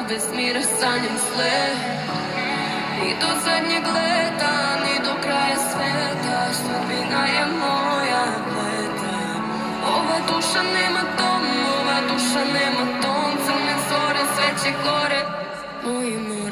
bez mira sanjam sve. I do zadnjeg leta, ni do kraja sveta, sudbina je moja pleta. Ova duša nema dom, ova duša nema ton, crne zore, sve će gore, moje ime.